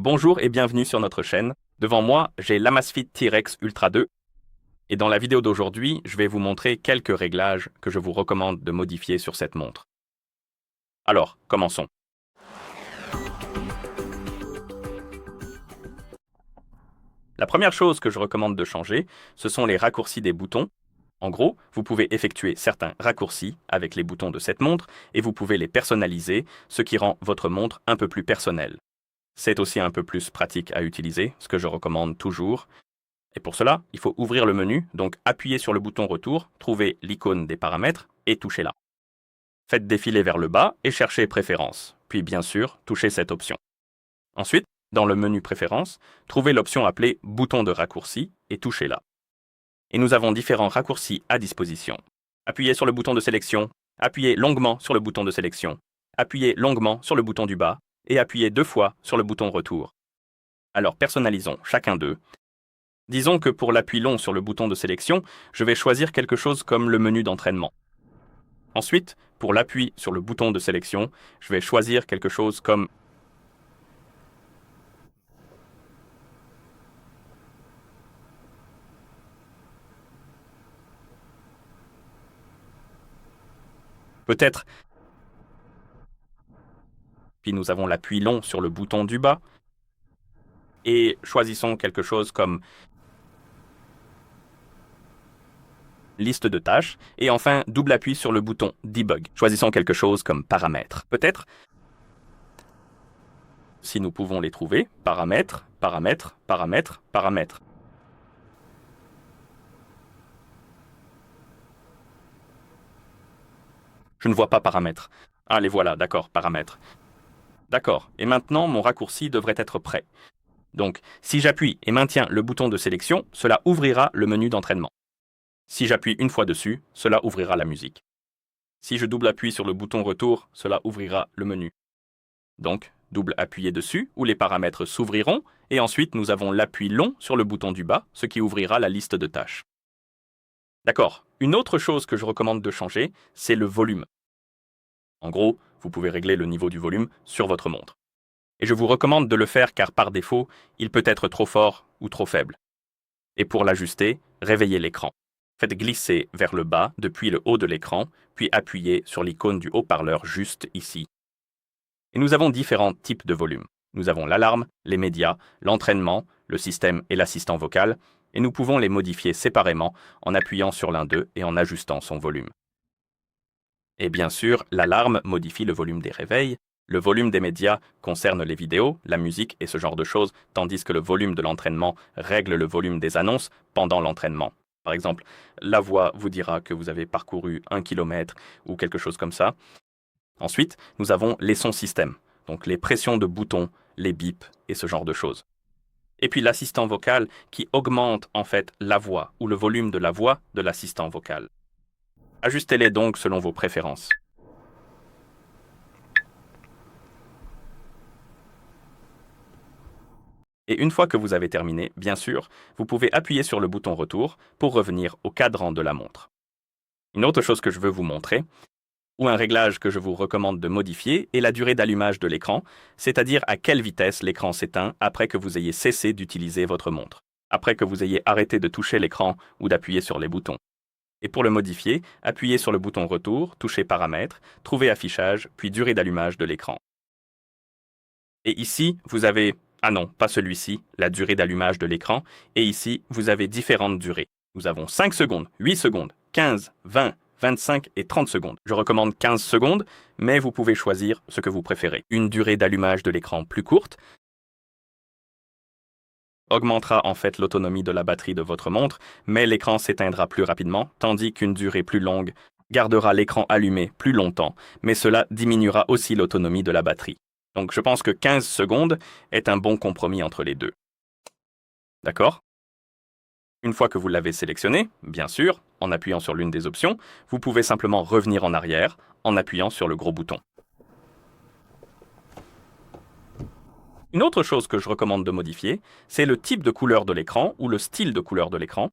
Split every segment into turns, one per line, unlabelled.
Bonjour et bienvenue sur notre chaîne. Devant moi, j'ai l'Amazfit T-Rex Ultra 2 et dans la vidéo d'aujourd'hui, je vais vous montrer quelques réglages que je vous recommande de modifier sur cette montre. Alors, commençons. La première chose que je recommande de changer, ce sont les raccourcis des boutons. En gros, vous pouvez effectuer certains raccourcis avec les boutons de cette montre et vous pouvez les personnaliser, ce qui rend votre montre un peu plus personnelle. C'est aussi un peu plus pratique à utiliser, ce que je recommande toujours. Et pour cela, il faut ouvrir le menu, donc appuyez sur le bouton Retour, trouvez l'icône des paramètres et touchez là. Faites défiler vers le bas et cherchez Préférences, puis bien sûr, touchez cette option. Ensuite, dans le menu Préférences, trouvez l'option appelée Bouton de raccourci et touchez là. Et nous avons différents raccourcis à disposition. Appuyez sur le bouton de sélection, appuyez longuement sur le bouton de sélection, appuyez longuement sur le bouton du bas et appuyez 2 fois sur le bouton Retour. Alors personnalisons chacun d'eux. Disons que pour l'appui long sur le bouton de sélection, je vais choisir quelque chose comme le menu d'entraînement. Ensuite, pour l'appui sur le bouton de sélection, je vais choisir quelque chose comme peut-être. Puis nous avons l'appui long sur le bouton du bas. Et choisissons quelque chose comme liste de tâches. Et enfin, double appui sur le bouton Debug. Choisissons quelque chose comme paramètres. Peut-être, si nous pouvons les trouver, paramètres, paramètres, paramètres, paramètres. Je ne vois pas paramètres. Ah, les voilà, d'accord, paramètres. D'accord, et maintenant mon raccourci devrait être prêt. Donc, si j'appuie et maintiens le bouton de sélection, cela ouvrira le menu d'entraînement. Si j'appuie une fois dessus, cela ouvrira la musique. Si je double appuie sur le bouton retour, cela ouvrira le menu. Donc, double appuyer dessus, où les paramètres s'ouvriront, et ensuite nous avons l'appui long sur le bouton du bas, ce qui ouvrira la liste de tâches. D'accord, une autre chose que je recommande de changer, c'est le volume. En gros, vous pouvez régler le niveau du volume sur votre montre. Et je vous recommande de le faire car par défaut, il peut être trop fort ou trop faible. Et pour l'ajuster, réveillez l'écran. Faites glisser vers le bas depuis le haut de l'écran, puis appuyez sur l'icône du haut-parleur juste ici. Et nous avons différents types de volume. Nous avons l'alarme, les médias, l'entraînement, le système et l'assistant vocal, et nous pouvons les modifier séparément en appuyant sur l'un d'eux et en ajustant son volume. Et bien sûr, l'alarme modifie le volume des réveils, le volume des médias concerne les vidéos, la musique et ce genre de choses, tandis que le volume de l'entraînement règle le volume des annonces pendant l'entraînement. Par exemple, la voix vous dira que vous avez parcouru 1 km ou quelque chose comme ça. Ensuite, nous avons les sons système, donc les pressions de boutons, les bips et ce genre de choses. Et puis l'assistant vocal qui augmente en fait la voix ou le volume de la voix de l'assistant vocal. Ajustez-les donc selon vos préférences. Et une fois que vous avez terminé, bien sûr, vous pouvez appuyer sur le bouton Retour pour revenir au cadran de la montre. Une autre chose que je veux vous montrer, ou un réglage que je vous recommande de modifier, est la durée d'allumage de l'écran, c'est-à-dire à quelle vitesse l'écran s'éteint après que vous ayez cessé d'utiliser votre montre, après que vous ayez arrêté de toucher l'écran ou d'appuyer sur les boutons. Et pour le modifier, appuyez sur le bouton Retour, touchez Paramètres, trouvez Affichage, puis Durée d'allumage de l'écran. Et ici, vous avez, ah non, pas celui-ci, la durée d'allumage de l'écran, et ici, vous avez différentes durées. Nous avons 5 secondes, 8 secondes, 15, 20, 25 et 30 secondes. Je recommande 15 secondes, mais vous pouvez choisir ce que vous préférez. Une durée d'allumage de l'écran plus courte augmentera en fait l'autonomie de la batterie de votre montre, mais l'écran s'éteindra plus rapidement, tandis qu'une durée plus longue gardera l'écran allumé plus longtemps, mais cela diminuera aussi l'autonomie de la batterie. Donc je pense que 15 secondes est un bon compromis entre les deux. D'accord? Une fois que vous l'avez sélectionné, bien sûr, en appuyant sur l'une des options, vous pouvez simplement revenir en arrière en appuyant sur le gros bouton. Une autre chose que je recommande de modifier, c'est le type de couleur de l'écran ou le style de couleur de l'écran.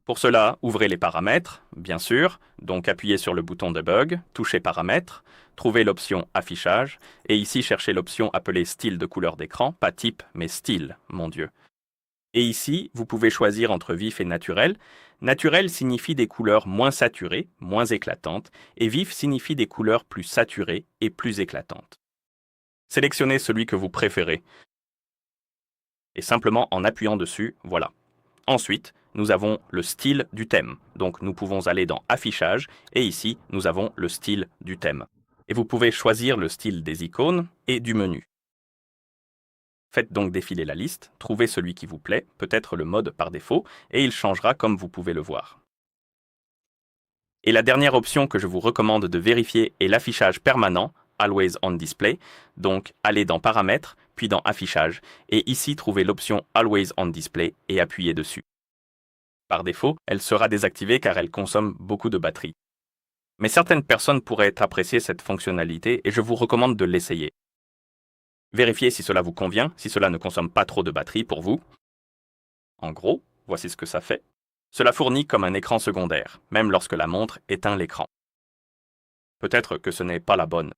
Pour cela, ouvrez les paramètres, bien sûr, donc appuyez sur le bouton Debug, touchez Paramètres, trouvez l'option Affichage, et ici cherchez l'option appelée Style de couleur d'écran, pas type, mais style, mon Dieu. Et ici, vous pouvez choisir entre vif et naturel. Naturel signifie des couleurs moins saturées, moins éclatantes, et vif signifie des couleurs plus saturées et plus éclatantes. Sélectionnez celui que vous préférez. Et simplement en appuyant dessus, voilà. Ensuite, nous avons le style du thème. Donc nous pouvons aller dans Affichage, et ici, nous avons le style du thème. Et vous pouvez choisir le style des icônes et du menu. Faites donc défiler la liste, trouvez celui qui vous plaît, peut-être le mode par défaut, et il changera comme vous pouvez le voir. Et la dernière option que je vous recommande de vérifier est l'affichage permanent, Always on Display. Donc allez dans Paramètres, puis dans Affichage, et ici trouvez l'option Always on Display et appuyez dessus. Par défaut, elle sera désactivée car elle consomme beaucoup de batterie. Mais certaines personnes pourraient apprécier cette fonctionnalité et je vous recommande de l'essayer. Vérifiez si cela vous convient, si cela ne consomme pas trop de batterie pour vous. En gros, voici ce que ça fait. Cela fournit comme un écran secondaire, même lorsque la montre éteint l'écran. Peut-être que ce n'est pas la bonne.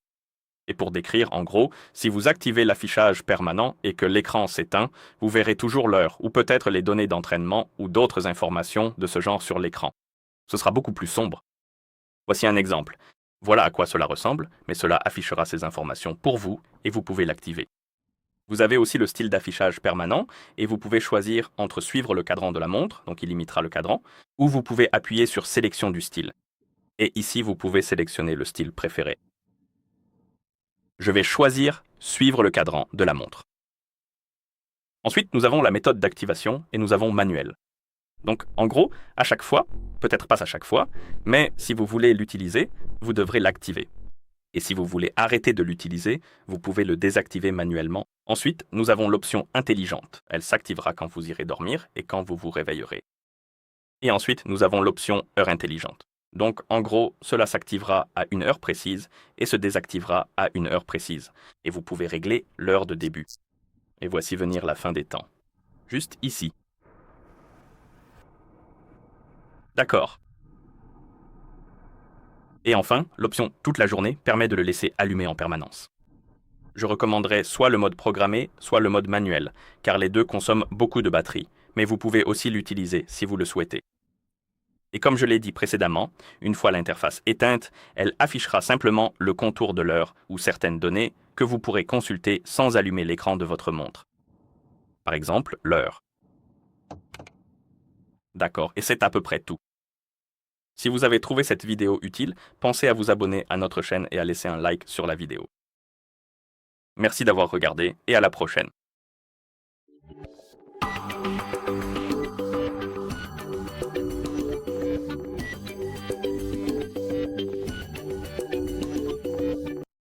Et pour décrire, en gros, si vous activez l'affichage permanent et que l'écran s'éteint, vous verrez toujours l'heure ou peut-être les données d'entraînement ou d'autres informations de ce genre sur l'écran. Ce sera beaucoup plus sombre. Voici un exemple. Voilà à quoi cela ressemble, mais cela affichera ces informations pour vous et vous pouvez l'activer. Vous avez aussi le style d'affichage permanent et vous pouvez choisir entre suivre le cadran de la montre, donc il imitera le cadran, ou vous pouvez appuyer sur sélection du style. Et ici, vous pouvez sélectionner le style préféré. Je vais choisir suivre le cadran de la montre. Ensuite, nous avons la méthode d'activation et nous avons manuel. Donc, en gros, à chaque fois, peut-être pas à chaque fois, mais si vous voulez l'utiliser, vous devrez l'activer. Et si vous voulez arrêter de l'utiliser, vous pouvez le désactiver manuellement. Ensuite, nous avons l'option intelligente. Elle s'activera quand vous irez dormir et quand vous vous réveillerez. Et ensuite, nous avons l'option heure intelligente. Donc, en gros, cela s'activera à une heure précise et se désactivera à une heure précise. Et vous pouvez régler l'heure de début. Et voici venir la fin des temps. Juste ici. D'accord. Et enfin, l'option toute la journée permet de le laisser allumé en permanence. Je recommanderais soit le mode programmé, soit le mode manuel, car les deux consomment beaucoup de batterie, mais vous pouvez aussi l'utiliser si vous le souhaitez. Et comme je l'ai dit précédemment, une fois l'interface éteinte, elle affichera simplement le contour de l'heure ou certaines données que vous pourrez consulter sans allumer l'écran de votre montre. Par exemple, l'heure. D'accord, et c'est à peu près tout. Si vous avez trouvé cette vidéo utile, pensez à vous abonner à notre chaîne et à laisser un like sur la vidéo. Merci d'avoir regardé et à la prochaine.